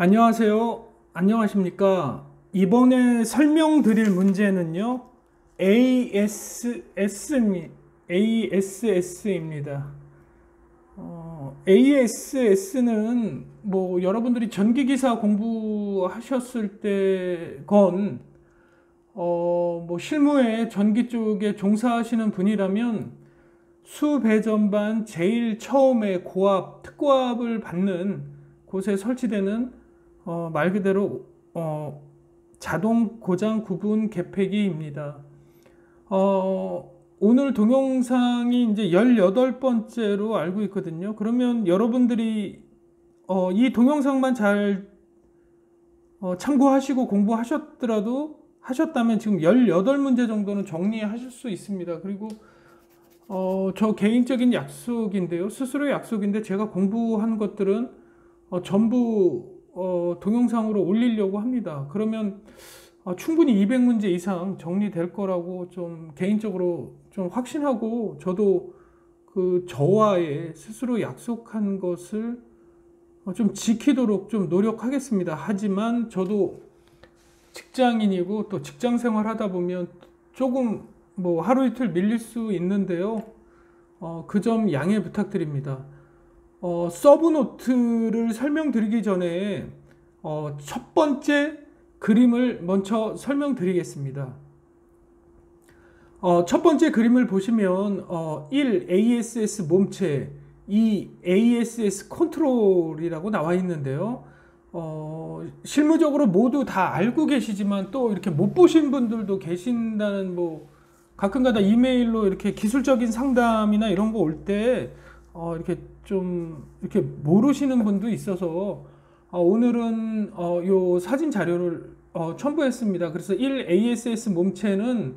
안녕하세요. 안녕하십니까? 이번에 설명드릴 문제는요, ASS입니다. ASS는 뭐 여러분들이 전기기사 공부하셨을 때건, 뭐 실무에 전기 쪽에 종사하시는 분이라면 수배전반 제일 처음에 고압, 특고압을 받는 곳에 설치되는 말 그대로 자동 고장 구분 개폐기입니다. 오늘 동영상이 이제 18번째로 알고 있거든요. 그러면 여러분들이 이 동영상만 잘 참고하시고 하셨다면 지금 18문제 정도는 정리하실 수 있습니다. 그리고 저 개인적인 약속인데요. 스스로의 약속인데 제가 공부한 것들은 전부 동영상으로 올리려고 합니다. 그러면 충분히 200문제 이상 정리될 거라고 좀 개인적으로 좀 확신하고 저도 그 저와의 스스로 약속한 것을 좀 지키도록 좀 노력하겠습니다. 하지만 저도 직장인이고 또 직장 생활 하다 보면 조금 뭐 하루 이틀 밀릴 수 있는데요. 그 점 양해 부탁드립니다. 서브노트를 설명드리기 전에 첫 번째 그림을 먼저 설명드리겠습니다. 첫 번째 그림을 보시면 1. ASS 몸체, 2. ASS 컨트롤이라고 나와 있는데요. 실무적으로 모두 다 알고 계시지만 또 이렇게 못 보신 분들도 계신다는 뭐 가끔가다 이메일로 이렇게 기술적인 상담이나 이런 거 올 때 이렇게 좀 이렇게 모르시는 분도 있어서 오늘은 요 사진 자료를 첨부했습니다. 그래서 1 ASS 몸체는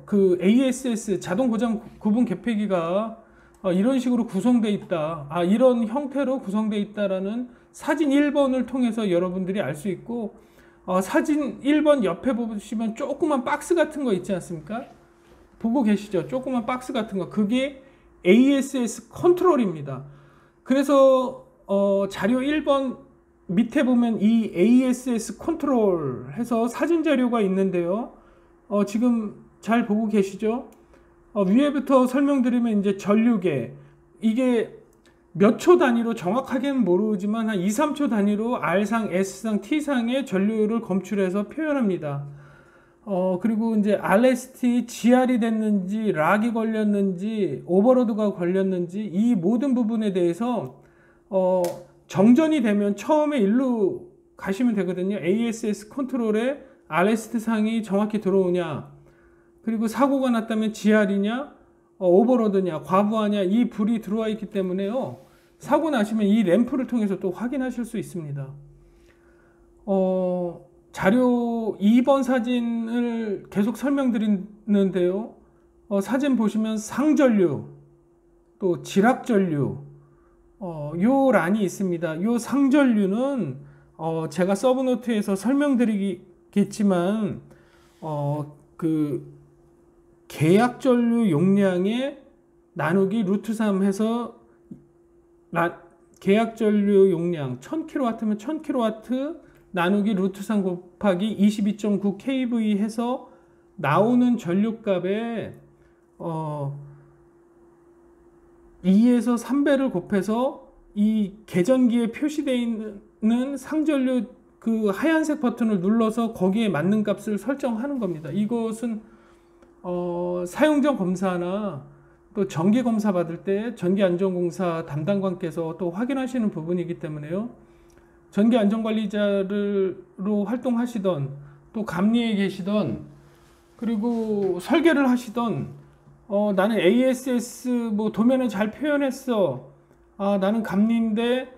그 ASS 자동 고장 구분 개폐기가 이런 식으로 구성되어 있다. 이런 형태로 구성되어 있다라는 사진 1번을 통해서 여러분들이 알 수 있고, 사진 1번 옆에 보시면 조그만 박스 같은 거 있지 않습니까? 보고 계시죠? 조그만 박스 같은 거. 그게 ASS 컨트롤입니다. 그래서 자료 1번 밑에 보면 이 ASS 컨트롤 해서 사진 자료가 있는데요. 지금 잘 보고 계시죠? 위에부터 설명드리면 이제 전류계, 이게 몇 초 단위로 정확하게는 모르지만 한 2, 3초 단위로 R상, S상, T상의 전류를 검출해서 표현합니다. 그리고 이제 RST, GR이 됐는지, 락이 걸렸는지, 오버로드가 걸렸는지, 이 모든 부분에 대해서 정전이 되면 처음에 일로 가시면 되거든요. ASS 컨트롤에 RST 상이 정확히 들어오냐, 그리고 사고가 났다면 GR이냐, 오버로드냐, 과부하냐, 이 불이 들어와 있기 때문에요. 사고 나시면 이 램프를 통해서 또 확인하실 수 있습니다. 자료 2번 사진을 계속 설명드리는데요. 사진 보시면 상전류, 또 지락전류, 요 란이 있습니다. 요 상전류는 제가 서브노트에서 설명드리겠지만 그 계약전류 용량의 나누기 루트 3 해서 계약전류 용량 1000kW면 1000kW 나누기 루트 3 곱하기 22.9 kV 해서 나오는 전류값에 2에서 3배를 곱해서 이 계전기에 표시되어 있는 상전류 그 하얀색 버튼을 눌러서 거기에 맞는 값을 설정하는 겁니다. 이것은 사용자 검사나 또 전기 검사 받을 때 전기안전공사 담당관께서 또 확인하시는 부분이기 때문에요. 전기안전관리자로 활동하시던 또 감리에 계시던 그리고 설계를 하시던 나는 ASS 뭐 도면을 잘 표현했어. 나는 감리인데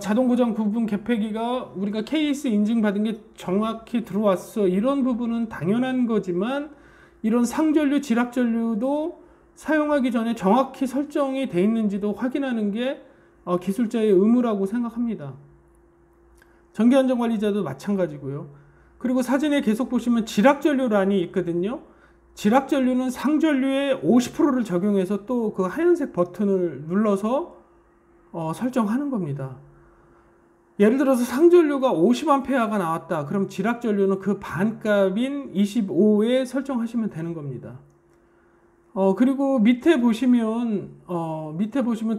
자동고장 구분 개폐기가 우리가 KS 인증받은 게 정확히 들어왔어. 이런 부분은 당연한 거지만 이런 상전류, 지락전류도 사용하기 전에 정확히 설정이 되어 있는지도 확인하는 게 기술자의 의무라고 생각합니다. 전기안전관리자도 마찬가지고요. 그리고 사진에 계속 보시면 지락전류란이 있거든요. 지락전류는 상전류의 50%를 적용해서 또 그 하얀색 버튼을 눌러서 설정하는 겁니다. 예를 들어서 상전류가 50A가 나왔다. 그럼 지락전류는 그 반값인 25에 설정하시면 되는 겁니다. 그리고 밑에 보시면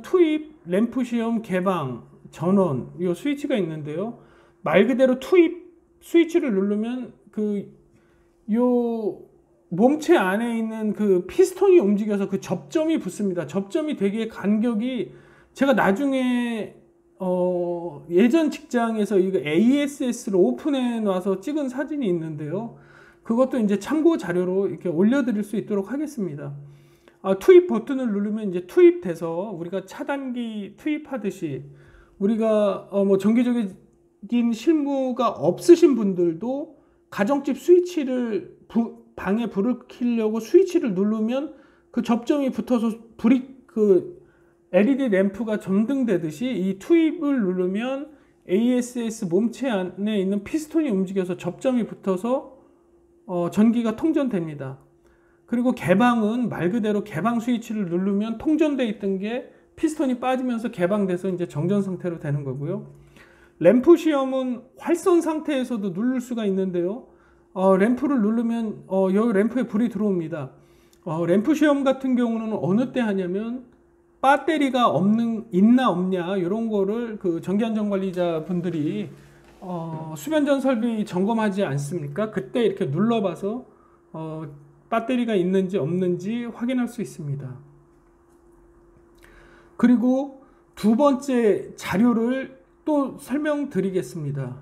투입, 램프 시험, 개방, 전원, 이 스위치가 있는데요. 말 그대로 투입 스위치를 누르면 요 몸체 안에 있는 그 피스톤이 움직여서 그 접점이 붙습니다. 접점이 되게 간격이, 제가 나중에 예전 직장에서 이거 ASS로 오픈해 놔서 찍은 사진이 있는데요. 그것도 이제 참고 자료로 이렇게 올려드릴 수 있도록 하겠습니다. 투입 버튼을 누르면 이제 투입돼서 우리가 차단기 투입하듯이, 우리가 뭐 정기적인 실무가 없으신 분들도 가정집 스위치를 방에 불을 켜려고 스위치를 누르면 그 접점이 붙어서 불이 LED 램프가 점등되듯이 이 투입을 누르면 ASS 몸체 안에 있는 피스톤이 움직여서 접점이 붙어서 전기가 통전됩니다. 그리고 개방은 말 그대로 개방 스위치를 누르면 통전되어 있던 게 피스톤이 빠지면서 개방돼서 이제 정전 상태로 되는 거고요. 램프 시험은 활선 상태에서도 누를 수가 있는데요. 램프를 누르면 여기 램프에 불이 들어옵니다. 램프 시험 같은 경우는 어느 때 하냐면 배터리가 있나 없냐 이런 거를 그 전기안전관리자 분들이 수변전 설비 점검하지 않습니까? 그때 이렇게 눌러봐서 배터리가 있는지 없는지 확인할 수 있습니다. 그리고 두 번째 자료를 또 설명드리겠습니다.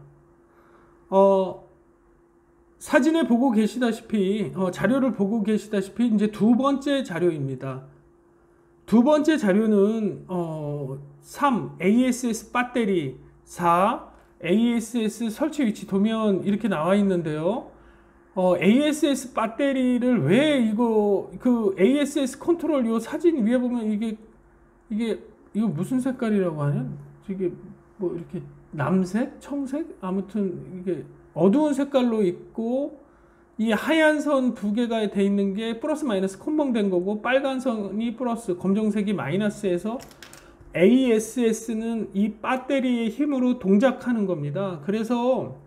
사진에 보고 계시다시피 자료를 보고 계시다시피 이제 두 번째 자료입니다. 두 번째 자료는 3. ASS 배터리, 4. ASS 설치 위치 도면 이렇게 나와 있는데요. ASS 배터리를 왜 ASS 컨트롤 요 사진 위에 보면 이거 무슨 색깔이라고 하냐? 이게 뭐 이렇게 남색, 청색, 아무튼 이게 어두운 색깔로 있고, 이 하얀 선 두 개가 돼 있는 게 플러스 마이너스 컴봉된 거고, 빨간 선이 플러스, 검정색이 마이너스에서 ASS는 이 배터리의 힘으로 동작하는 겁니다. 그래서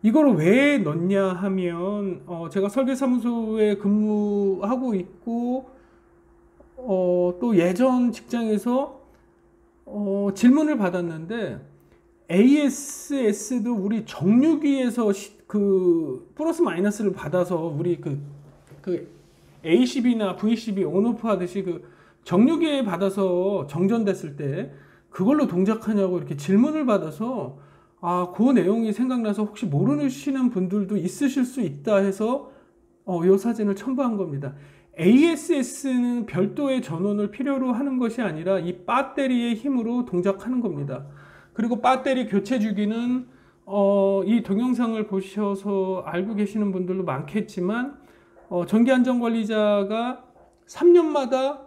이걸 왜 넣냐 하면 제가 설계사무소에 근무하고 있고 또 예전 직장에서 질문을 받았는데, ASS도 우리 정류기에서 플러스 마이너스를 받아서 우리 ACB나 VCB 온오프 하듯이 정류기에 받아서 정전됐을 때 그걸로 동작하냐고 이렇게 질문을 받아서 그 내용이 생각나서 혹시 모르시는 분들도 있으실 수 있다 해서 이 사진을 첨부한 겁니다. ASS는 별도의 전원을 필요로 하는 것이 아니라 이 배터리의 힘으로 동작하는 겁니다. 그리고 배터리 교체 주기는 이 동영상을 보셔서 알고 계시는 분들도 많겠지만 전기안전관리자가 3년마다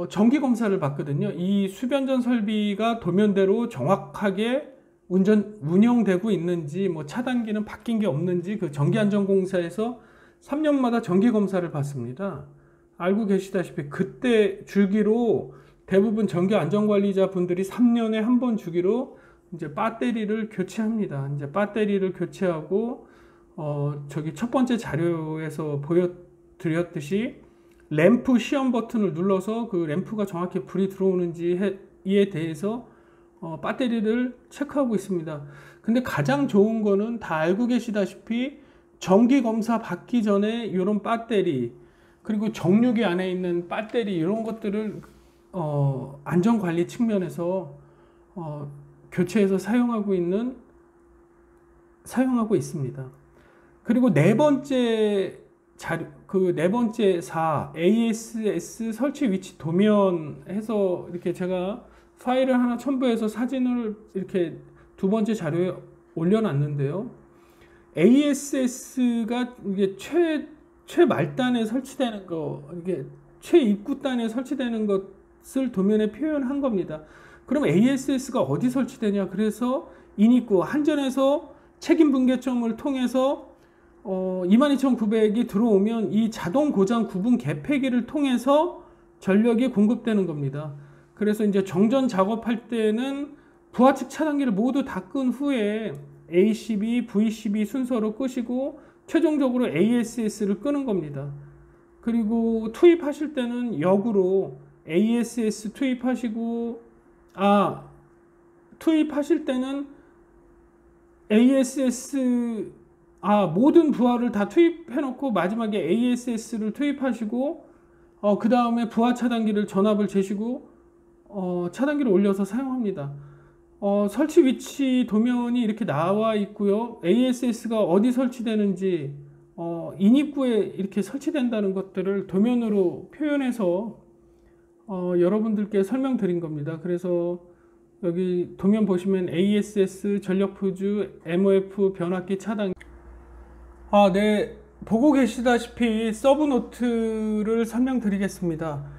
정기검사를 받거든요. 이 수변전 설비가 도면대로 정확하게 운영되고 있는지, 뭐 차단기는 바뀐 게 없는지 그 정기안전공사에서 3년마다 정기검사를 받습니다. 알고 계시다시피 그때 주기로 대부분 전기안전관리자 분들이 3년에 한 번 주기로 이제 배터리를 교체합니다. 이제 배터리를 교체하고 저기 첫 번째 자료에서 보여드렸듯이 램프 시험 버튼을 눌러서 그 램프가 정확히 불이 들어오는지에 대해서 배터리를 체크하고 있습니다. 근데 가장 좋은 거는 다 알고 계시다시피 정기 검사 받기 전에 이런 배터리, 그리고 정류기 안에 있는 배터리 이런 것들을 안전관리 측면에서 교체해서 사용하고 있습니다. 그리고 네 번째 네 번째 4 ASS 설치 위치 도면 해서 이렇게 제가 파일을 하나 첨부해서 사진을 이렇게 두 번째 자료에 올려놨는데요. ASS가 이게 최말단에 설치되는 거, 이게 최입구단에 설치되는 것을 도면에 표현한 겁니다. 그럼 ASS가 어디 설치되냐? 그래서 인입구 한전에서 책임 분계점을 통해서 22,900이 들어오면 이 자동 고장 구분 개폐기를 통해서 전력이 공급되는 겁니다. 그래서 이제 정전 작업할 때는 부하 측 차단기를 모두 다 끈 후에 ACB, VCB 순서로 끄시고 최종적으로 ASS를 끄는 겁니다. 그리고 투입하실 때는 역으로 ASS 투입하시고, 투입하실 때는 ASS, 모든 부하를 다 투입해 놓고 마지막에 ASS를 투입하시고, 그 다음에 부하 차단기를 전압을 재시고, 차단기를 올려서 사용합니다. 설치 위치 도면이 이렇게 나와 있고요. ASS가 어디 설치되는지, 인입구에 이렇게 설치된다는 것들을 도면으로 표현해서 여러분들께 설명드린 겁니다. 그래서 여기 도면 보시면 ASS, 전력푸즈, MOF, 변압기 차단. 네. 보고 계시다시피 서브노트를 설명드리겠습니다.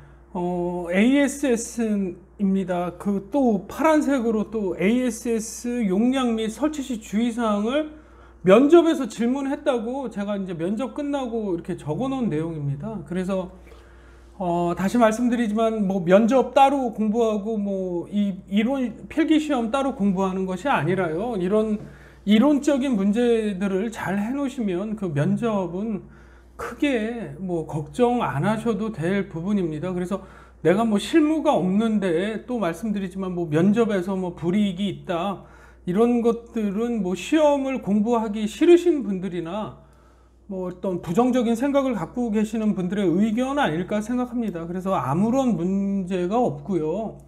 ASS입니다. 그 또 파란색으로 또 ASS 용량 및 설치 시 주의사항을 면접에서 질문했다고 제가 이제 면접 끝나고 이렇게 적어 놓은 내용입니다. 그래서 다시 말씀드리지만 뭐 면접 따로 공부하고 뭐 이 이론 필기 시험 따로 공부하는 것이 아니라요. 이런 이론적인 문제들을 잘 해놓으시면 그 면접은 크게 뭐 걱정 안 하셔도 될 부분입니다. 그래서 내가 뭐 실무가 없는데 또 말씀드리지만 뭐 면접에서 뭐 불이익이 있다 이런 것들은 뭐 시험을 공부하기 싫으신 분들이나 뭐 어떤 부정적인 생각을 갖고 계시는 분들의 의견 아닐까 생각합니다. 그래서 아무런 문제가 없고요.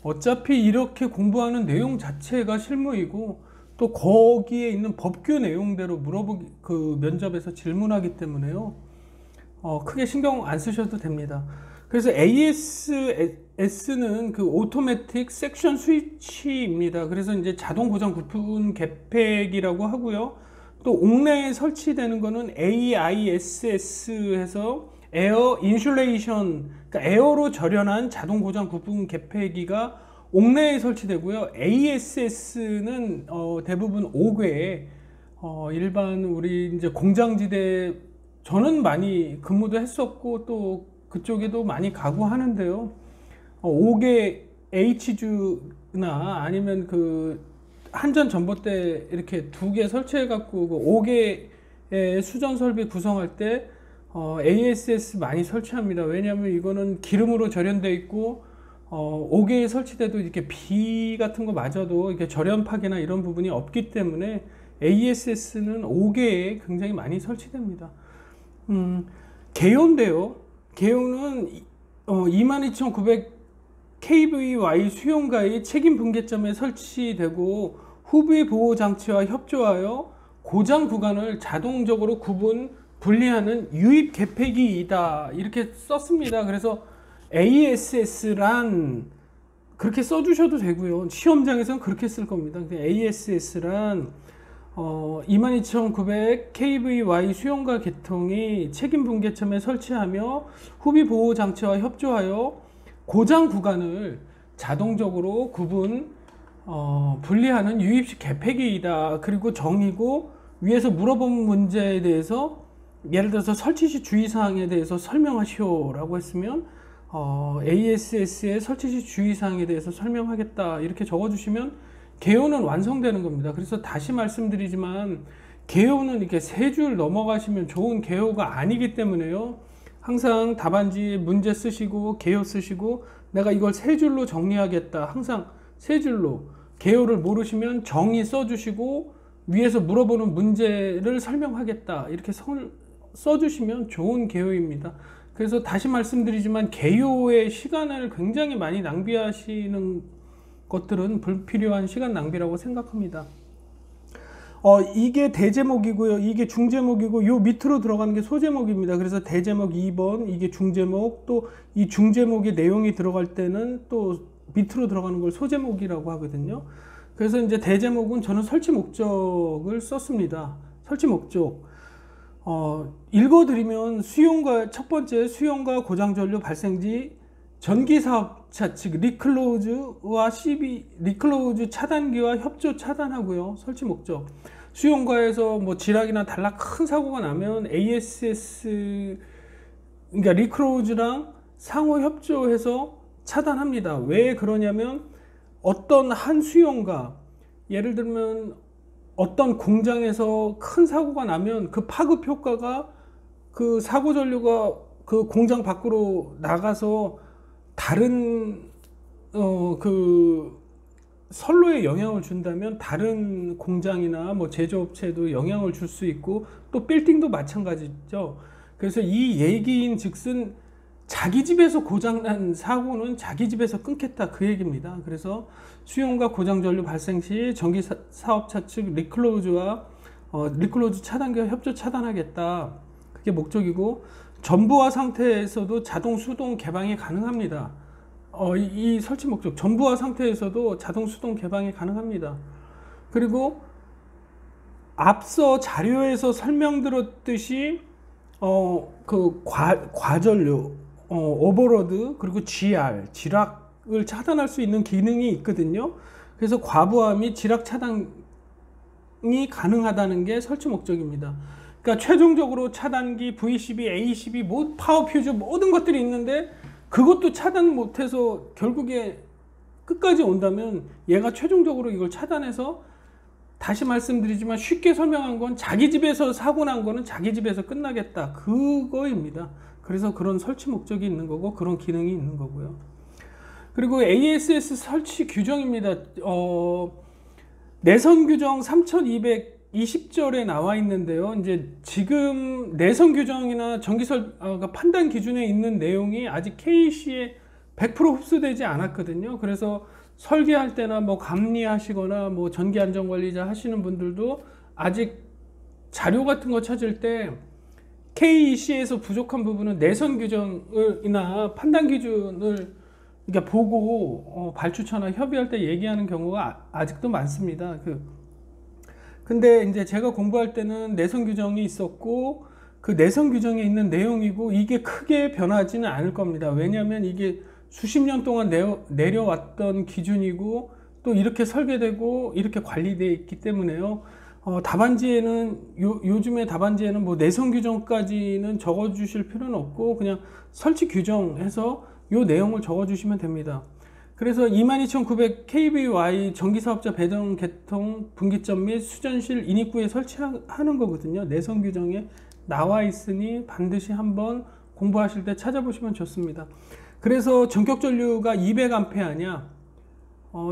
어차피 이렇게 공부하는 내용 자체가 실무이고 또 거기에 있는 법규 내용대로 그 면접에서 질문하기 때문에요. 크게 신경 안 쓰셔도 됩니다. 그래서 ASS는 그 오토매틱 섹션 스위치입니다. 그래서 이제 자동 고장 부품 개폐기라고 하고요. 또 옥내에 설치되는 거는 AISS 해서 에어 인슐레이션, 그러니까 에어로 절연한 자동 고장 부품 개폐기가 옥내에 설치되고요. ASS는 대부분 옥외에 일반 우리 이제 공장지대 저는 많이 근무도 했었고 또 그쪽에도 많이 가고 하는데요. 옥외 H주나 아니면 그 한전 전봇대 이렇게 두 개 설치해 갖고 그 옥외 수전 설비 구성할 때 ASS 많이 설치합니다. 왜냐하면 이거는 기름으로 절연되어 있고 옥외에 설치돼도 이렇게 비 같은 거 맞아도 이렇게 절연파기나 이런 부분이 없기 때문에 ASS는 옥외에 굉장히 많이 설치됩니다. 개요인데요. 개요는 22900 kVY 수용가의 책임 분계점에 설치되고 후비 보호 장치와 협조하여 고장 구간을 자동적으로 구분 분리하는 유입 개폐기이다 이렇게 썼습니다. 그래서 ASS란 그렇게 써주셔도 되고요. 시험장에서는 그렇게 쓸 겁니다. ASS란 22900 kVY 수용가 계통이 책임 분계점에 설치하며 후비 보호 장치와 협조하여 고장 구간을 자동적으로 구분 분리하는 유입식 개폐기이다. 그리고 정의고 위에서 물어본 문제에 대해서 예를 들어서 설치 시 주의사항에 대해서 설명하시오 라고 했으면 ASS의 설치 시 주의사항에 대해서 설명하겠다 이렇게 적어주시면 개요는 완성되는 겁니다. 그래서 다시 말씀드리지만 개요는 이렇게 세 줄 넘어가시면 좋은 개요가 아니기 때문에요. 항상 답안지 문제 쓰시고 개요 쓰시고 내가 이걸 세 줄로 정리하겠다. 항상 세 줄로 개요를 모르시면 정의 써주시고 위에서 물어보는 문제를 설명하겠다. 이렇게 써주시면 좋은 개요입니다. 그래서 다시 말씀드리지만 개요의 시간을 굉장히 많이 낭비하시는 것들은 불필요한 시간 낭비라고 생각합니다. 이게 대제목이고요. 이게 중제목이고 요 밑으로 들어가는 게 소제목입니다. 그래서 대제목 2번 이게 중제목 또 이 중제목의 내용이 들어갈 때는 또 밑으로 들어가는 걸 소제목이라고 하거든요. 그래서 이제 대제목은 저는 설치 목적을 썼습니다. 설치 목적. 읽어드리면 수용과 첫 번째 수용과 고장 전류 발생지 전기사업자 측 리클로즈와 리클로즈 차단기와 협조 차단하고요. 설치 목적. 수용과에서 뭐 지락이나 단락 큰 사고가 나면 ASS 그러니까 리클로즈랑 상호 협조해서 차단합니다. 왜 그러냐면 어떤 한 수용가, 예를 들면 어떤 공장에서 큰 사고가 나면 그 파급 효과가 그 사고 전류가 그 공장 밖으로 나가서 다른 그 선로에 영향을 준다면 다른 공장이나 뭐 제조업체에도 영향을 줄 수 있고, 또 빌딩도 마찬가지죠. 그래서 이 얘기인 즉슨 자기 집에서 고장난 사고는 자기 집에서 끊겠다, 그 얘기입니다. 그래서 수용과 고장 전류 발생 시 전기 사업자 측 리클로즈 차단과 협조 차단하겠다, 그게 목적이고, 전부화 상태에서도 자동 수동 개방이 가능합니다. 이 설치 목적, 전부화 상태에서도 자동 수동 개방이 가능합니다. 그리고 앞서 자료에서 설명드렸듯이 그 과전류, 오버로드, 그리고 지락을 차단할 수 있는 기능이 있거든요. 그래서 과부하 및 지락 차단이 가능하다는 게 설치 목적입니다. 그러니까 최종적으로 차단기, VCB, ACB, 파워 퓨즈 모든 것들이 있는데 그것도 차단 못해서 결국에 끝까지 온다면 얘가 최종적으로 이걸 차단해서, 다시 말씀드리지만 쉽게 설명한 건 자기 집에서 사고 난 거는 자기 집에서 끝나겠다, 그거입니다. 그래서 그런 설치 목적이 있는 거고 그런 기능이 있는 거고요. 그리고 ASS 설치 규정입니다. 내선 규정 3220절에 나와 있는데요. 이제 지금 내선 규정이나 판단 기준에 있는 내용이 아직 KEC에 100% 흡수되지 않았거든요. 그래서 설계할 때나 뭐 감리하시거나 뭐 전기 안전관리자 하시는 분들도 아직 자료 같은 거 찾을 때 KEC에서 부족한 부분은 내선 규정이나 판단 기준을 그러니까 보고 발주처나 협의할 때 얘기하는 경우가 아직도 많습니다. 근데 이제 제가 공부할 때는 내선 규정이 있었고, 그 내선 규정에 있는 내용이고 이게 크게 변하지는 않을 겁니다. 왜냐하면 이게 수십 년 동안 내려왔던 기준이고 또 이렇게 설계되고 이렇게 관리되어 있기 때문에요. 답안지에는 요즘의 답안지에는 뭐 내선 규정까지는 적어 주실 필요는 없고 그냥 설치 규정해서 요 내용을 적어 주시면 됩니다. 그래서 22900 kVy 전기사업자 배정 개통 분기점 및 수전실 인입구에 설치하는 거거든요. 내선 규정에 나와 있으니 반드시 한번 공부하실 때 찾아보시면 좋습니다. 그래서 전격 전류가 200A냐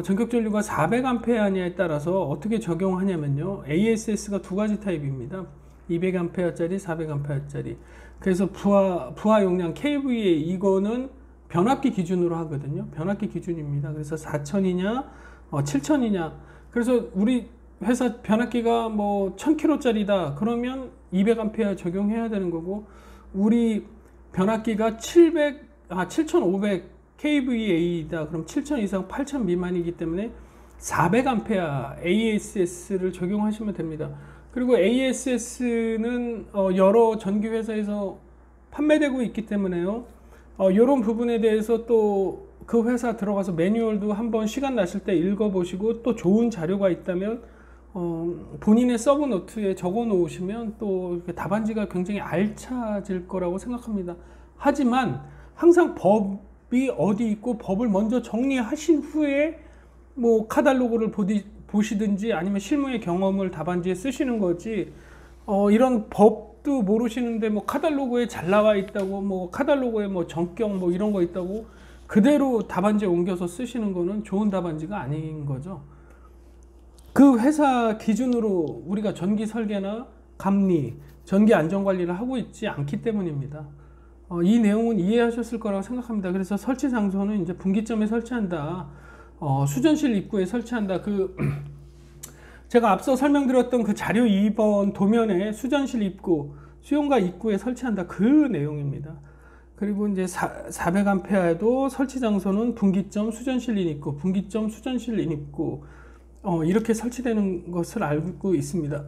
전격 전류가 400A냐에 따라서 어떻게 적용하냐면요, ASS가 두 가지 타입입니다. 200A짜리, 400A짜리. 그래서 부하 용량 kVA, 이거는 변압기 기준으로 하거든요. 변압기 기준입니다. 그래서 4000이냐 7000이냐. 그래서 우리 회사 변압기가 뭐 1000kW짜리다 그러면 200A 적용해야 되는 거고, 우리 변압기가 7500 kVA다 그럼 7000 이상 8000 미만이기 때문에 400A ASS를 적용하시면 됩니다. 그리고 ASS는 여러 전기 회사에서 판매되고 있기 때문에요. 이런 부분에 대해서 또 그 회사 들어가서 매뉴얼도 한번 시간 나실 때 읽어보시고, 또 좋은 자료가 있다면 본인의 서브 노트에 적어 놓으시면 또 답안지가 굉장히 알차질 거라고 생각합니다. 하지만 항상 법이 어디 있고 법을 먼저 정리하신 후에 뭐 카탈로그를 보시든지 아니면 실무의 경험을 답안지에 쓰시는 거지, 이런 법도 모르시는데 뭐 카탈로그에 잘 나와 있다고, 뭐 카탈로그에 뭐 전격 뭐 이런 거 있다고 그대로 답안지에 옮겨서 쓰시는 거는 좋은 답안지가 아닌 거죠. 그 회사 기준으로 우리가 전기 설계나 감리, 전기 안전관리를 하고 있지 않기 때문입니다. 이 내용은 이해하셨을 거라고 생각합니다. 그래서 설치 장소는 이제 분기점에 설치한다, 수전실 입구에 설치한다. 제가 앞서 설명드렸던 그 자료 2번 도면에 수전실 입구, 수용가 입구에 설치한다, 그 내용입니다. 그리고 이제 400A에도 설치 장소는 분기점 수전실 인입구, 분기점 수전실 인입구, 이렇게 설치되는 것을 알고 있습니다.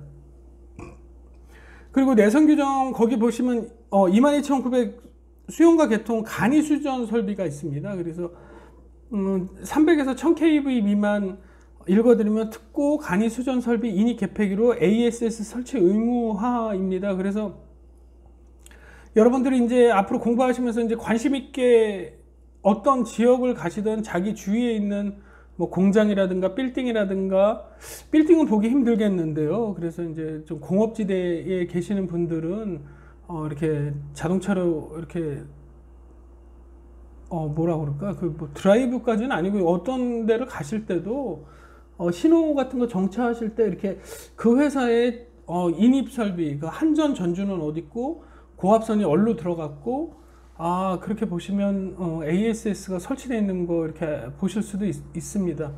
그리고 내선 규정 거기 보시면 22900 수용가 개통 간이 수전 설비가 있습니다. 그래서 300에서 1000kV 미만 읽어드리면 특고 간이 수전 설비 인입 개폐기로 ASS 설치 의무화입니다. 그래서 여러분들이 이제 앞으로 공부하시면서 이제 관심 있게 어떤 지역을 가시든 자기 주위에 있는 뭐 공장이라든가 빌딩이라든가, 빌딩은 보기 힘들겠는데요. 그래서 이제 좀 공업지대에 계시는 분들은 이렇게 자동차로 이렇게 뭐라 그럴까, 그 뭐 드라이브까지는 아니고 어떤 데를 가실 때도 신호 같은 거 정차하실 때 이렇게 그 회사의 인입 설비, 그 한전 전주는 어디 있고 고압선이 어디로 들어갔고, 그렇게 보시면 ASS가 설치되어 있는 거 이렇게 보실 수도 있습니다.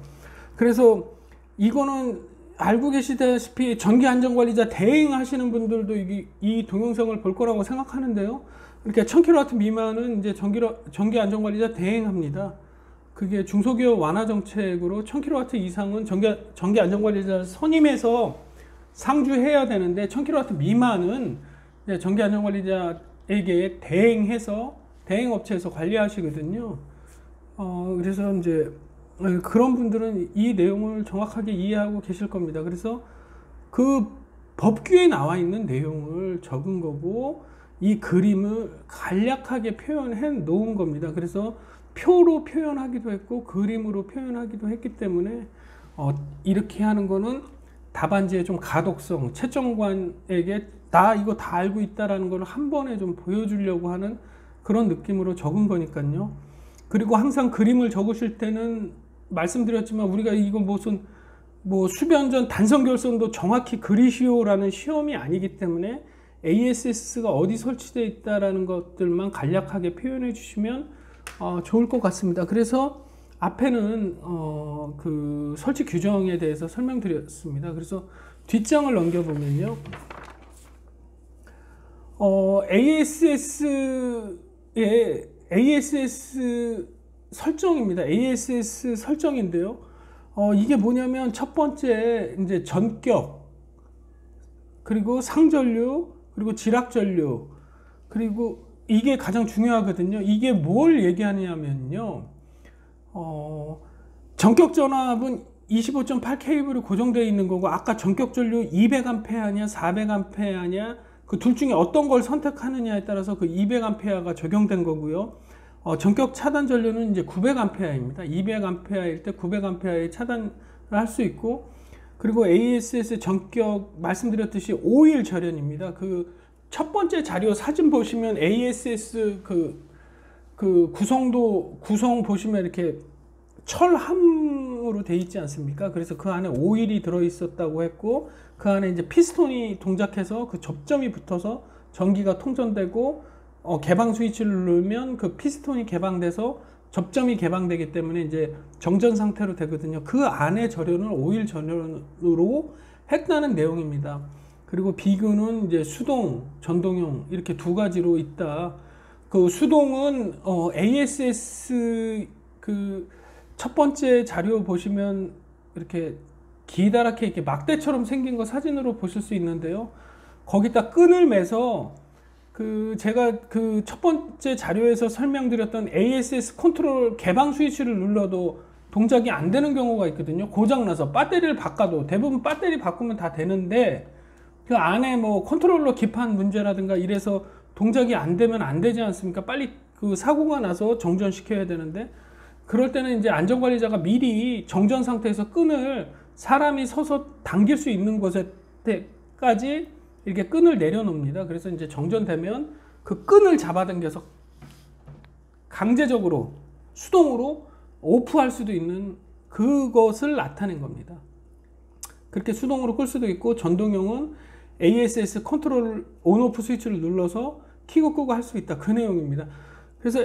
그래서 이거는 알고 계시다시피 전기안전관리자 대행하시는 분들도 이 동영상을 볼 거라고 생각하는데요. 이렇게 1000kW 미만은 이제 전기안전관리자 대행합니다. 그게 중소기업 완화 정책으로 1000kW 이상은 전기안전관리자 선임해서 상주해야 되는데, 1000kW 미만은 전기안전관리자에게 대행해서 대행업체에서 관리하시거든요. 그래서 이제 그런 분들은 이 내용을 정확하게 이해하고 계실 겁니다. 그래서 그 법규에 나와 있는 내용을 적은 거고, 이 그림을 간략하게 표현해 놓은 겁니다. 그래서 표로 표현하기도 했고 그림으로 표현하기도 했기 때문에 이렇게 하는 거는 답안지의 좀 가독성, 채점관에게 나 이거 다 알고 있다라는 걸 한 번에 좀 보여주려고 하는 그런 느낌으로 적은 거니까요. 그리고 항상 그림을 적으실 때는 말씀드렸지만, 우리가 이거 무슨 뭐 수변전 단선결선도 정확히 그리시오라는 시험이 아니기 때문에 ASS가 어디 설치되어 있다라는 것들만 간략하게 표현해 주시면 좋을 것 같습니다. 그래서 앞에는 그 설치 규정에 대해서 설명드렸습니다. 그래서 뒷장을 넘겨보면요, ASS 설정입니다. ASS 설정인데요. 이게 뭐냐면 첫 번째 이제 전격, 그리고 상전류, 그리고 지락전류, 그리고 이게 가장 중요하거든요. 이게 뭘 얘기하냐면요, 전격 전압은 25.8 케이블이 고정되어 있는 거고, 아까 전격 전류 200A냐 400A냐 그 둘 중에 어떤 걸 선택하느냐에 따라서 그 200A가 적용된 거고요. 전격 차단 전류는 이제 900A입니다. 200A일 때 900A의 차단을 할 수 있고, 그리고 ASS 전격 말씀드렸듯이 5일 절연입니다. 그 첫 번째 자료 사진 보시면 ASS 그 구성 보시면 이렇게 철함으로 돼 있지 않습니까? 그래서 그 안에 오일이 들어 있었다고 했고, 그 안에 이제 피스톤이 동작해서 그 접점이 붙어서 전기가 통전되고, 개방 스위치를 누르면 그 피스톤이 개방돼서 접점이 개방되기 때문에 이제 정전 상태로 되거든요. 그 안에 절연을 오일 절연으로 했다는 내용입니다. 그리고 비교는 이제 수동, 전동용 이렇게 두 가지로 있다. 그 수동은 ASS 그 첫 번째 자료 보시면 이렇게 기다랗게 이렇게 막대처럼 생긴 거 사진으로 보실 수 있는데요. 거기다 끈을 매서 제가 그 첫 번째 자료에서 설명드렸던 ASS 컨트롤 개방 스위치를 눌러도 동작이 안 되는 경우가 있거든요. 고장나서 배터리를 바꿔도, 대부분 배터리 바꾸면 다 되는데 그 안에 뭐 컨트롤러 기판 문제라든가 이래서 동작이 안 되면 안 되지 않습니까? 빨리 그 사고가 나서 정전시켜야 되는데, 그럴 때는 이제 안전관리자가 미리 정전 상태에서 끈을 사람이 서서 당길 수 있는 곳에까지 이렇게 끈을 내려놓습니다. 그래서 이제 정전되면 그 끈을 잡아당겨서 강제적으로 수동으로 오프할 수도 있는 그것을 나타낸 겁니다. 그렇게 수동으로 끌 수도 있고, 전동용은 ASS 컨트롤 온오프 스위치를 눌러서 켜고 끄고 할 수 있다. 그 내용입니다. 그래서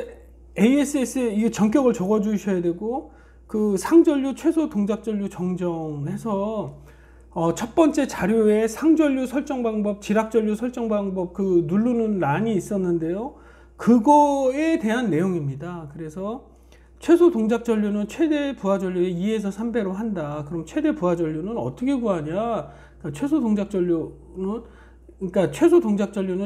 ASS에 이 전격을 적어 주셔야 되고, 그 상전류, 최소 동작전류 정정해서 첫 번째 자료에 상전류 설정 방법, 지락전류 설정 방법 그 누르는 란이 있었는데요. 그거에 대한 내용입니다. 그래서 최소 동작 전류는 최대 부하 전류의 2에서 3배로 한다. 그럼 최대 부하 전류는 어떻게 구하냐? 최소 동작 전류는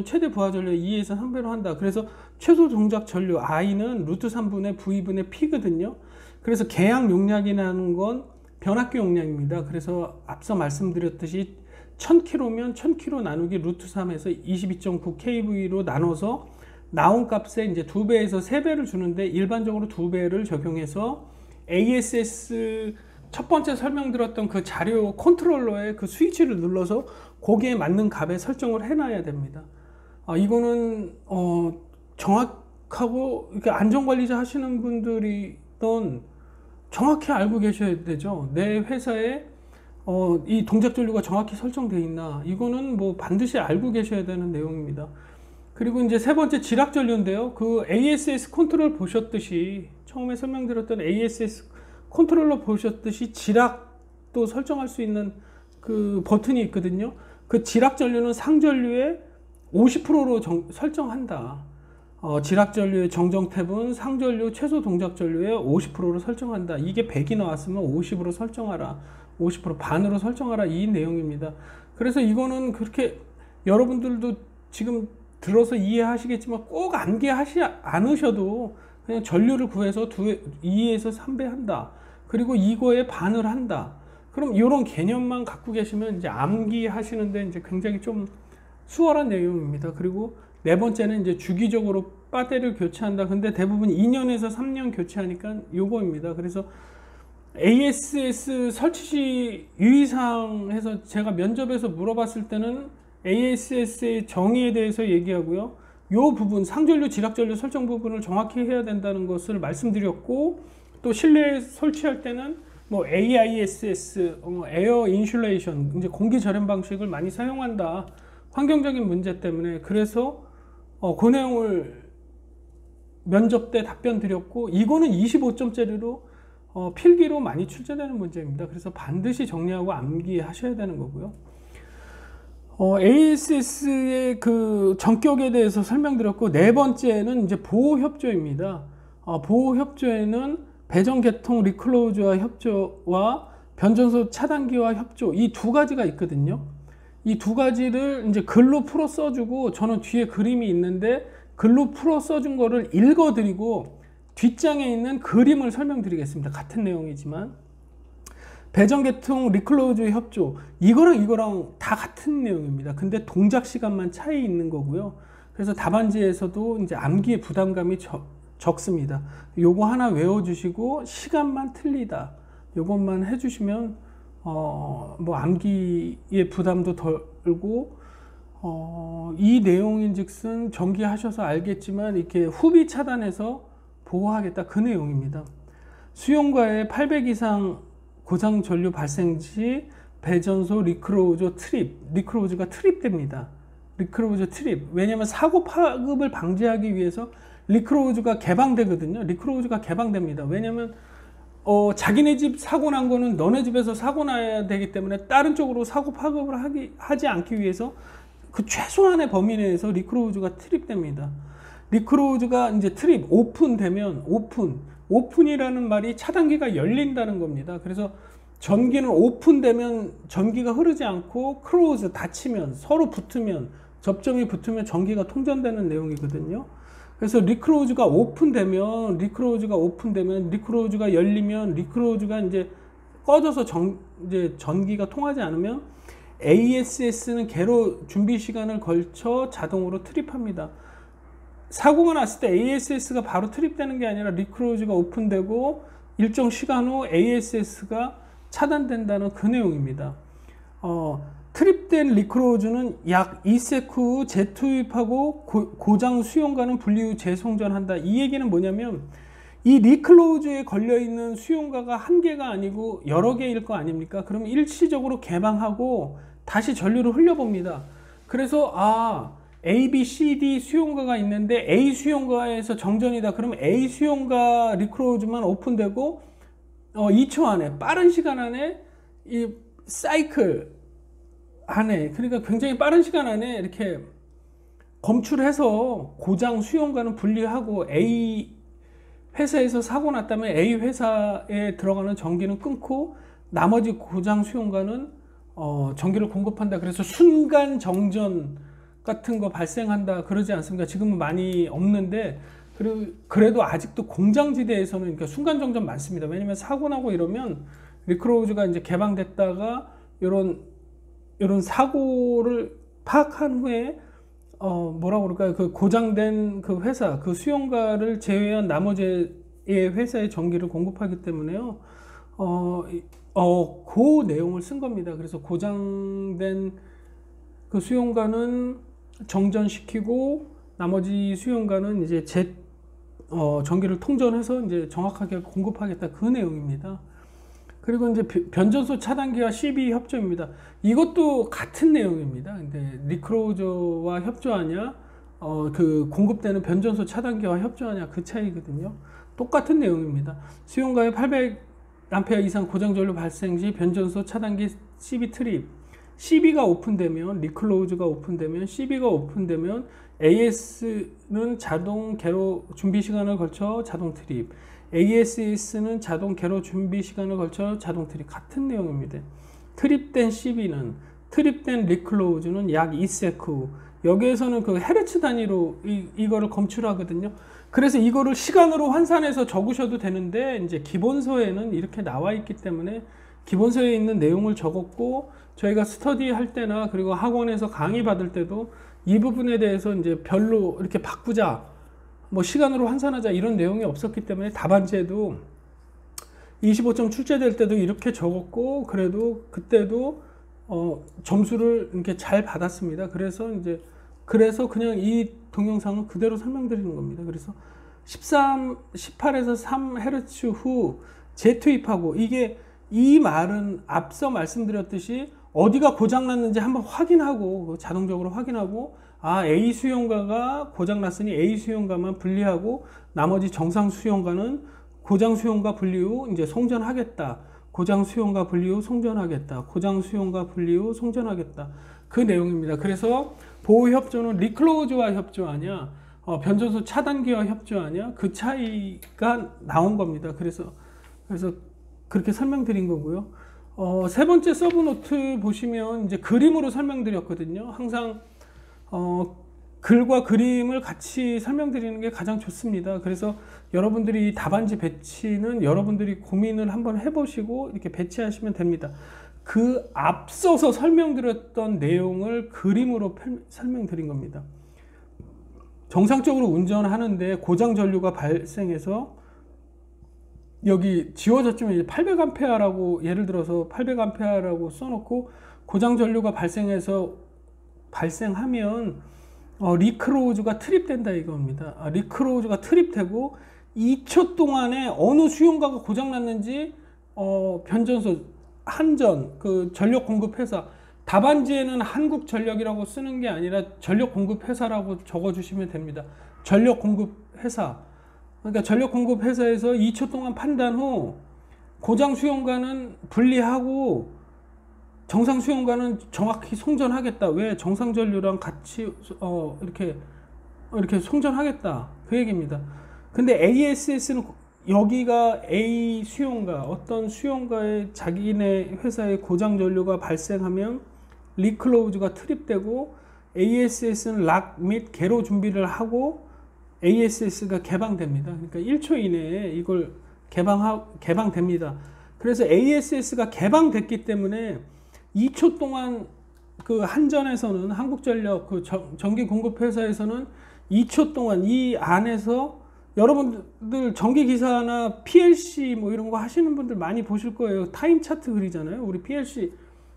최대 부하 전류의 2에서 3배로 한다. 그래서 최소 동작 전류 I는 루트 3분의 V분의 P거든요. 그래서 계약 용량이라는 건 변압기 용량입니다. 그래서 앞서 말씀드렸듯이 1000km면 1000km 나누기 루트 3에서 22.9 kV로 나눠서 나온 값에 이제 2배에서 3배를 주는데, 일반적으로 2배를 적용해서 ASS 첫 번째 설명드렸던 그 자료 컨트롤러에 그 스위치를 눌러서 거기에 맞는 값에 설정을 해놔야 됩니다. 이거는 정확하고 이렇게 안전관리자 하시는 분들이던 정확히 알고 계셔야 되죠. 내 회사에 이 동작 전류가 정확히 설정되어 있나, 이거는 뭐 반드시 알고 계셔야 되는 내용입니다. 그리고 이제 세 번째 지락 전류인데요. 그 ASS 컨트롤 보셨듯이, 처음에 설명드렸던 ASS 컨트롤러 보셨듯이 지락도 설정할 수 있는 그 버튼이 있거든요. 그 지락 전류는 상전류의 50%로 설정한다. 지락 전류의 정정 탭은 상전류 최소 동작 전류의 50%로 설정한다. 이게 100이 나왔으면 50으로 설정하라. 50% 반으로 설정하라. 이 내용입니다. 그래서 이거는 그렇게 여러분들도 지금 들어서 이해하시겠지만 꼭 암기하지 않으셔도 그냥 전류를 구해서 2에서 3배 한다. 그리고 이거에 반을 한다. 그럼 이런 개념만 갖고 계시면 이제 암기하시는데 이제 굉장히 좀 수월한 내용입니다. 그리고 네 번째는 이제 주기적으로 배터리를 교체한다. 근데 대부분 2년에서 3년 교체하니까 요거입니다. 그래서 ASS 설치 시 유의사항에서 제가 면접에서 물어봤을 때는 ASS의 정의에 대해서 얘기하고요. 요 부분, 상전류, 지락전류 설정 부분을 정확히 해야 된다는 것을 말씀드렸고, 또 실내에 설치할 때는 뭐 AISS, 에어 인슐레이션, 이제 공기 절연 방식을 많이 사용한다. 환경적인 문제 때문에. 그래서 그 내용을 면접 때 답변 드렸고, 이거는 25점짜리로 필기로 많이 출제되는 문제입니다. 그래서 반드시 정리하고 암기하셔야 되는 거고요. ASS의 그 전격에 대해서 설명드렸고, 네 번째는 이제 보호협조입니다. 보호협조에는 배전개통 리클로즈와 협조와 변전소 차단기와 협조, 이 두 가지가 있거든요. 이 두 가지를 이제 글로 풀어 써주고, 저는 뒤에 그림이 있는데 글로 풀어 써준 거를 읽어드리고 뒷장에 있는 그림을 설명드리겠습니다. 같은 내용이지만 배전개통 리클로즈 협조, 이거랑 다 같은 내용입니다. 근데 동작 시간만 차이 있는 거고요. 그래서 답안지에서도 이제 암기의 부담감이 적습니다. 요거 하나 외워주시고 시간만 틀리다, 요것만 해주시면 뭐 암기의 부담도 덜고, 이 내용인즉슨 전기하셔서 알겠지만 이렇게 후비 차단해서 보호하겠다, 그 내용입니다. 수용과에 800 이상 고장 전류 발생 시 배전소 리클로저 트립, 리클로즈가 트립됩니다. 리클로즈 트립. 왜냐하면 사고 파급을 방지하기 위해서 리클로즈가 개방되거든요. 리클로즈가 개방됩니다. 왜냐하면 자기네 집 사고 난 거는 너네 집에서 사고 나야 되기 때문에 다른 쪽으로 사고 파급을 하지 않기 위해서 그 최소한의 범위 내에서 리클로즈가 트립됩니다. 리클로즈가 이제 트립, 오픈되면, 오픈이라는 말이 차단기가 열린다는 겁니다. 그래서 전기는 오픈되면 전기가 흐르지 않고, 클로즈, 닫히면, 서로 붙으면, 접점이 붙으면 전기가 통전되는 내용이거든요. 그래서 리클로즈가 오픈되면, 리클로즈가 열리면, 리클로즈가 이제 꺼져서 이제 전기가 통하지 않으면 ASS는 개로 준비 시간을 걸쳐 자동으로 트립합니다. 사고가 났을 때 ASS가 바로 트립되는 게 아니라 리클로즈가 오픈되고 일정 시간 후 ASS가 차단된다는 그 내용입니다. 트립된 리클로즈는 약 2색 후 재투입하고 고장 수용가는 분리 후 재송전한다. 이 얘기는 뭐냐면 이 리클로즈에 걸려있는 수용가가 한 개가 아니고 여러 개일 거 아닙니까? 그럼 일시적으로 개방하고 다시 전류를 흘려봅니다. 그래서 A, B, C, D 수용가가 있는데 A 수용가에서 정전이다. 그러면 A 수용가 리클로즈만 오픈되고 2초 안에, 빠른 시간 안에 이 사이클 안에, 그러니까 굉장히 빠른 시간 안에 이렇게 검출해서 고장 수용가는 분리하고, A 회사에서 사고 났다면 A 회사에 들어가는 전기는 끊고 나머지 고장 수용가는 전기를 공급한다. 그래서 순간 정전 같은 거 발생한다 그러지 않습니까? 지금은 많이 없는데, 그래도 아직도 공장지대에서는 그러니까 순간 정전 많습니다. 왜냐면 사고 나고 이러면 리클로즈가 이제 개방됐다가 이런 사고를 파악한 후에 뭐라고 그럴까요? 그 고장된 그 회사, 그 수용가를 제외한 나머지에 회사에 전기를 공급하기 때문에요. 그 내용을 쓴 겁니다. 그래서 고장된 그 수용관은 정전시키고 나머지 수용관은 이제 전기를 통전해서 이제 정확하게 공급하겠다, 그 내용입니다. 그리고 이제 변전소 차단기와 CB 협조입니다. 이것도 같은 내용입니다. 근데 리클로저와 협조하냐, 그 공급되는 변전소 차단기와 협조하냐, 그 차이거든요. 똑같은 내용입니다. 수용가에 800A 이상 고장 전류 발생 시 변전소 차단기 CB 트립, CB가 오픈되면, 리클로즈가 오픈되면, CB가 오픈되면 AS는 자동 개로 준비 시간을 걸쳐 자동 트립, ASS는 자동 개로 준비 시간을 걸쳐 자동 트립, 같은 내용입니다. 트립된 CB는, 트립된 리클로즈는 약 2세크, 여기에서는 그 헤르츠 단위로 이거를 검출하거든요. 그래서 이거를 시간으로 환산해서 적으셔도 되는데, 이제 기본서에는 이렇게 나와 있기 때문에 기본서에 있는 내용을 적었고, 저희가 스터디 할 때나 그리고 학원에서 강의 받을 때도 이 부분에 대해서 이제 별로 이렇게 바꾸자, 뭐 시간으로 환산하자, 이런 내용이 없었기 때문에 답안지에도 25점 출제될 때도 이렇게 적었고, 그래도 그때도 점수를 이렇게 잘 받았습니다. 그래서 그냥 이 동영상은 그대로 설명드리는 겁니다. 그래서 18에서 3Hz 후 재투입하고, 이게 이 말은 앞서 말씀드렸듯이 어디가 고장났는지 한번 확인하고, 자동적으로 확인하고, A 수용가가 고장났으니 A 수용가만 분리하고 나머지 정상 수용가는 고장 수용가 분리 후 이제 송전하겠다. 고장 수용가 분리 후 송전하겠다. 고장 수용가 분리 후 송전하겠다. 그 내용입니다. 그래서 보호 협조는 리클로즈와 협조하냐, 변전소 차단기와 협조하냐, 그 차이가 나온 겁니다. 그래서 그렇게 설명드린 거고요. 세 번째 서브노트 보시면 이제 그림으로 설명드렸거든요. 항상 글과 그림을 같이 설명드리는 게 가장 좋습니다. 그래서 여러분들이 답안지 배치는 여러분들이 고민을 한번 해보시고 이렇게 배치하시면 됩니다. 그 앞서서 설명드렸던 내용을 그림으로 설명드린 겁니다. 정상적으로 운전하는데 고장 전류가 발생해서 여기 지워졌지만 800A라고, 예를 들어서 800A라고 써놓고 고장 전류가 발생하면 리클로즈가 트립된다 이겁니다. 리클로즈가 트립되고 2초 동안에 어느 수용가가 고장났는지 변전소, 한전, 그 전력 공급 회사, 답안지에는 한국전력이라고 쓰는 게 아니라 전력 공급 회사라고 적어주시면 됩니다. 전력 공급 회사. 그러니까 전력 공급 회사에서 2초 동안 판단 후 고장 수용가는 분리하고 정상 수용가는 정확히 송전하겠다. 왜? 정상 전류랑 같이 이렇게 송전하겠다, 그 얘기입니다. 근데 ASS는 여기가 A 수용가, 어떤 수용가에 자기네 회사의 고장 전류가 발생하면 리클로즈가 트립되고 ASS는 락 및 개로 준비를 하고 ASS가 개방됩니다. 그러니까 1초 이내에 이걸 개방됩니다. 그래서 ASS가 개방됐기 때문에 2초 동안 그 한전에서는, 한국전력 그 전기 공급 회사에서는 2초 동안 이 안에서, 여러분들 전기기사나 PLC 뭐 이런 거 하시는 분들 많이 보실 거예요. 타임 차트 그리잖아요. 우리 PLC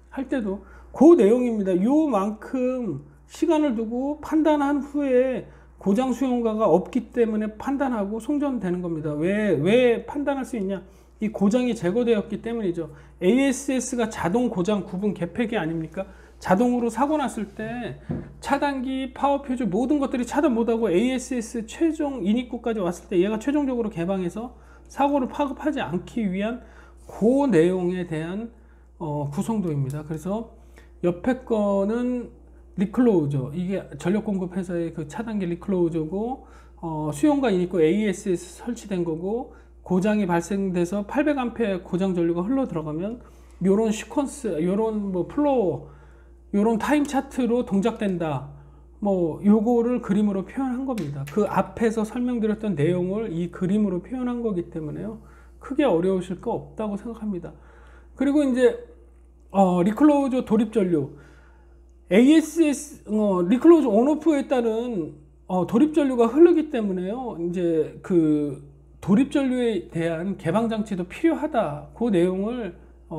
할 때도 그 내용입니다. 요만큼 시간을 두고 판단한 후에 고장 수용가가 없기 때문에 판단하고 송전되는 겁니다. 왜 판단할 수 있냐? 이 고장이 제거되었기 때문이죠. ASS가 자동 고장 구분 개폐기 아닙니까? 자동으로 사고 났을 때 차단기, 파워퓨즈 모든 것들이 차단 못하고 ASS 최종 인입구까지 왔을 때 얘가 최종적으로 개방해서 사고를 파급하지 않기 위한 그 내용에 대한 구성도입니다. 그래서 옆에 거는 리클로저, 이게 전력공급 회사의 그 차단기 리클로저고, 수용과 인입구 ASS 설치된 거고, 고장이 발생돼서 800A 고장 전류가 흘러 들어가면 요런 시퀀스, 요런 뭐 플로우, 요런 타임 차트로 동작된다. 뭐 요거를 그림으로 표현한 겁니다. 그 앞에서 설명드렸던 내용을 이 그림으로 표현한 거기 때문에요. 크게 어려우실 거 없다고 생각합니다. 그리고 이제 리클로저 돌입 전류, ASS 리클로저 온오프에 따른 돌입 전류가 흐르기 때문에요. 이제 그 도립전류에 대한 개방장치도 필요하다. 그 내용을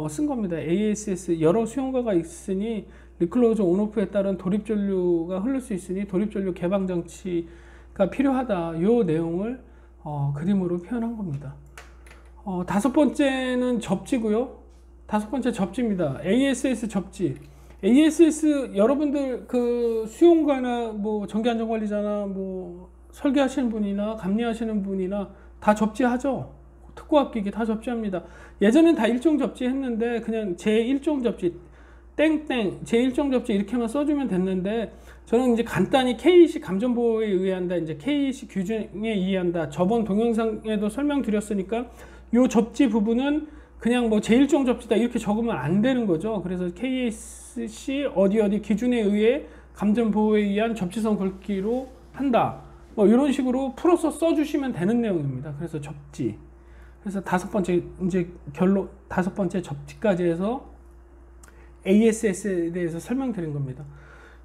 쓴 겁니다. ASS 여러 수용가가 있으니 리클로저 온오프에 따른 도립전류가 흐를 수 있으니 도립전류 개방장치가 필요하다. 이 내용을 그림으로 표현한 겁니다. 다섯 번째는 접지고요. 다섯 번째 접지입니다. ASS 접지. ASS 여러분들 그 수용가나 뭐 전기안전관리자나 뭐 설계하시는 분이나 감리하시는 분이나 다 접지하죠. 특고합기기 다 접지합니다. 예전엔 다 일종 접지 했는데 그냥 제1종 접지 땡땡 제1종 접지 이렇게만 써주면 됐는데, 저는 이제 간단히 KEC 감전보호에 의한다, 이제 KEC 규정에 의한다, 저번 동영상에도 설명드렸으니까 요 접지 부분은 그냥 뭐 제1종 접지다 이렇게 적으면 안 되는 거죠. 그래서 KEC 어디 기준에 의해 감전보호에 의한 접지선 굵기로 한다, 뭐 이런 식으로 풀어서 써주시면 되는 내용입니다. 그래서 접지. 그래서 다섯 번째 이제 결론, 다섯 번째 접지까지 해서 ASS에 대해서 설명드린 겁니다.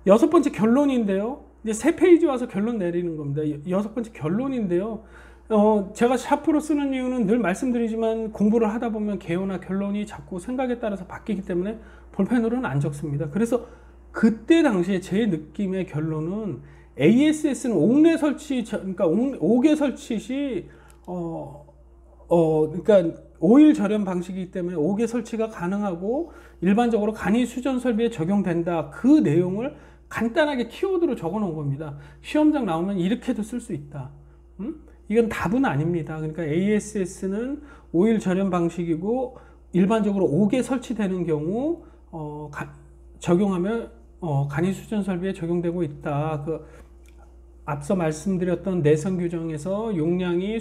여섯 번째 결론인데요. 이제 세 페이지 와서 결론 내리는 겁니다. 여섯 번째 결론인데요. 제가 샤프로 쓰는 이유는 늘 말씀드리지만 공부를 하다 보면 개요나 결론이 자꾸 생각에 따라서 바뀌기 때문에 볼펜으로는 안 적습니다. 그래서 그때 당시에 제 느낌의 결론은 ASS는 옥내 설치, 그러니까 옥외 설치 시 그러니까 오일 절연 방식이기 때문에 옥외 설치가 가능하고 일반적으로 간이 수전 설비에 적용된다. 그 내용을 간단하게 키워드로 적어 놓은 겁니다. 시험장 나오면 이렇게도 쓸 수 있다. 이건 답은 아닙니다. 그러니까 ASS는 오일 절연 방식이고 일반적으로 옥외 설치되는 경우 적용하면 간이 수전 설비에 적용되고 있다. 그 앞서 말씀드렸던 내선 규정에서 용량이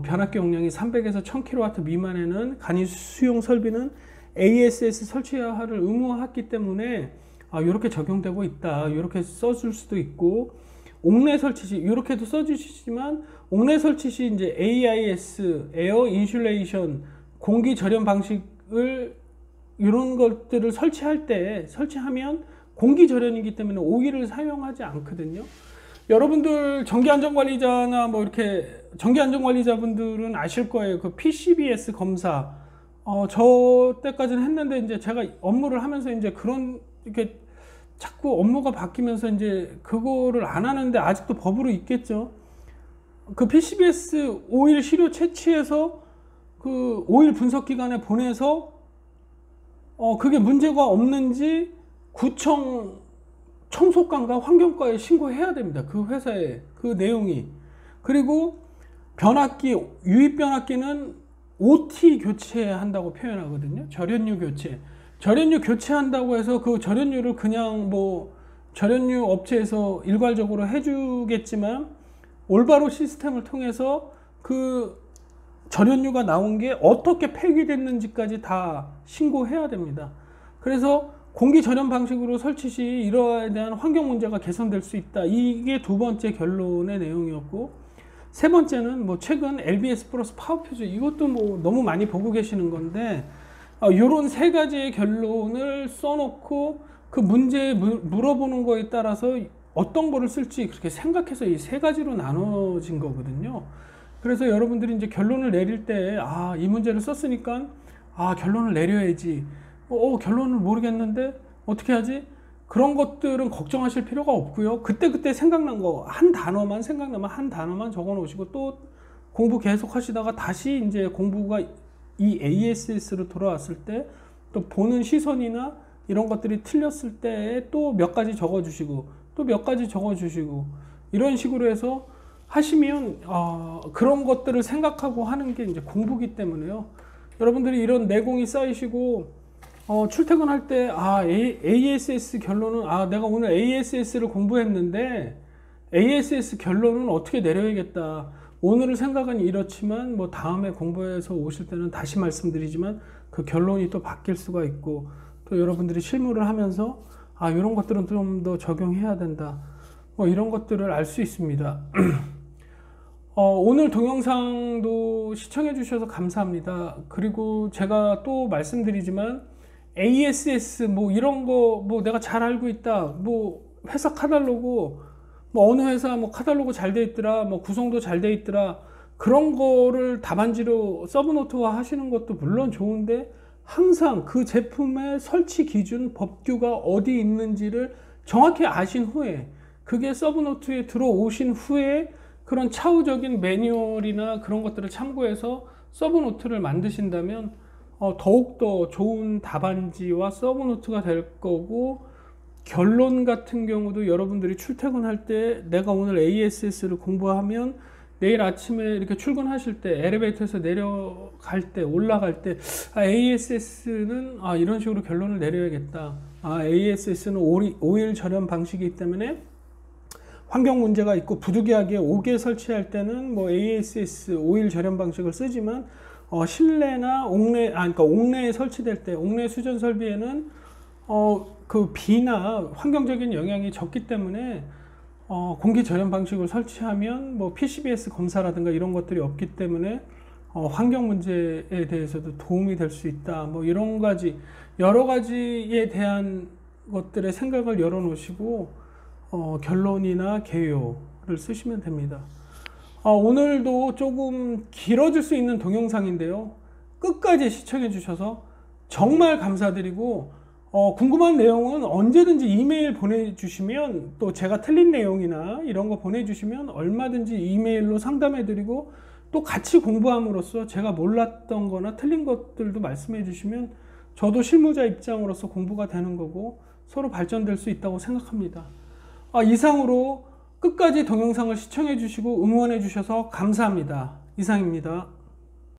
변압기 용량이 300에서 1000kW 미만에는 간이 수용 설비는 ASS 설치를 의무화했기 때문에 이렇게 적용되고 있다. 이렇게 써줄 수도 있고, 옥내 설치 시 이렇게도 써주시지만 옥내 설치 시 이제 AIS 에어 인슐레이션 공기 절연 방식을 이런 것들을 설치하면 공기 절연이기 때문에 오일을 사용하지 않거든요. 여러분들 전기안전관리자나 뭐 이렇게 전기안전관리자분들은 아실 거예요. 그 PCBS 검사. 저 때까지는 했는데 이제 제가 업무를 하면서 이제 그런 이렇게 자꾸 업무가 바뀌면서 이제 그거를 안 하는데 아직도 법으로 있겠죠. 그 PCBS 오일 시료 채취해서 그 오일 분석기관에 보내서 그게 문제가 없는지 구청 청소관과 환경과에 신고해야 됩니다. 그 회사에 그 내용이. 그리고 변압기, 유입 변압기는 OT 교체한다고 표현하거든요. 절연유 교체. 절연유 교체한다고 해서 그 절연유를 그냥 뭐 절연유 업체에서 일괄적으로 해주겠지만 올바로 시스템을 통해서 그 절연유가 나온 게 어떻게 폐기됐는지까지 다 신고해야 됩니다. 그래서 공기 절연 방식으로 설치 시 이러에 대한 환경 문제가 개선될 수 있다. 이게 두 번째 결론의 내용이었고, 세 번째는 뭐 최근 LBS 플러스 파워퓨즈, 이것도 뭐 너무 많이 보고 계시는 건데 요런 세 가지의 결론을 써놓고 그 문제 물어보는 거에 따라서 어떤 거를 쓸지 그렇게 생각해서 이 세 가지로 나눠진 거거든요. 그래서 여러분들이 이제 결론을 내릴 때 이 문제를 썼으니까 결론을 내려야지. 결론을 모르겠는데 어떻게 하지? 그런 것들은 걱정하실 필요가 없고요. 그때 생각난 거 한 단어만 생각나면 한 단어만 적어 놓으시고 또 공부 계속 하시다가 다시 이제 공부가 이 ASS로 돌아왔을 때 또 보는 시선이나 이런 것들이 틀렸을 때 또 몇 가지 적어 주시고 또 몇 가지 적어 주시고 이런 식으로 해서 하시면 그런 것들을 생각하고 하는 게 이제 공부기 때문에요. 여러분들이 이런 내공이 쌓이시고 출퇴근할 때 ASS 결론은 내가 오늘 ASS를 공부했는데 ASS 결론은 어떻게 내려야겠다. 오늘의 생각은 이렇지만 뭐 다음에 공부해서 오실 때는 다시 말씀드리지만 그 결론이 또 바뀔 수가 있고, 또 여러분들이 실무를 하면서 이런 것들은 좀 더 적용해야 된다. 뭐 이런 것들을 알 수 있습니다. 오늘 동영상도 시청해 주셔서 감사합니다. 그리고 제가 또 말씀드리지만 ASS 뭐 이런 거 뭐 내가 잘 알고 있다. 뭐 회사 카탈로그 뭐 어느 회사 뭐 카탈로그 잘 돼 있더라. 뭐 구성도 잘 돼 있더라. 그런 거를 답안지로 서브노트화 하시는 것도 물론 좋은데 항상 그 제품의 설치 기준, 법규가 어디 있는지를 정확히 아신 후에 그게 서브노트에 들어오신 후에 그런 차후적인 매뉴얼이나 그런 것들을 참고해서 서브노트를 만드신다면 더욱더 좋은 답안지와 서브노트가 될 거고, 결론 같은 경우도 여러분들이 출퇴근할 때 내가 오늘 ASS를 공부하면 내일 아침에 이렇게 출근하실 때 엘리베이터에서 내려갈 때 올라갈 때 ASS는 이런 식으로 결론을 내려야겠다. ASS는 오일 절연 방식이기 때문에 환경 문제가 있고 부득이하게 옥에 설치할 때는 뭐 ASS 오일 절연 방식을 쓰지만 실내나 그러니까 옥내에 설치될 때 옥내 수전 설비에는 그 비나 환경적인 영향이 적기 때문에 공기 절연 방식을 설치하면 뭐 PCBS 검사라든가 이런 것들이 없기 때문에 환경 문제에 대해서도 도움이 될 수 있다. 뭐 이런 가지 여러 가지에 대한 것들의 생각을 열어 놓으시고 결론이나 개요를 쓰시면 됩니다. 오늘도 조금 길어질 수 있는 동영상인데요. 끝까지 시청해 주셔서 정말 감사드리고, 궁금한 내용은 언제든지 이메일 보내주시면, 또 제가 틀린 내용이나 이런 거 보내주시면 얼마든지 이메일로 상담해드리고, 또 같이 공부함으로써 제가 몰랐던 거나 틀린 것들도 말씀해 주시면 저도 실무자 입장으로서 공부가 되는 거고 서로 발전될 수 있다고 생각합니다. 이상으로 끝까지 동영상을 시청해 주시고 응원해 주셔서 감사합니다. 이상입니다.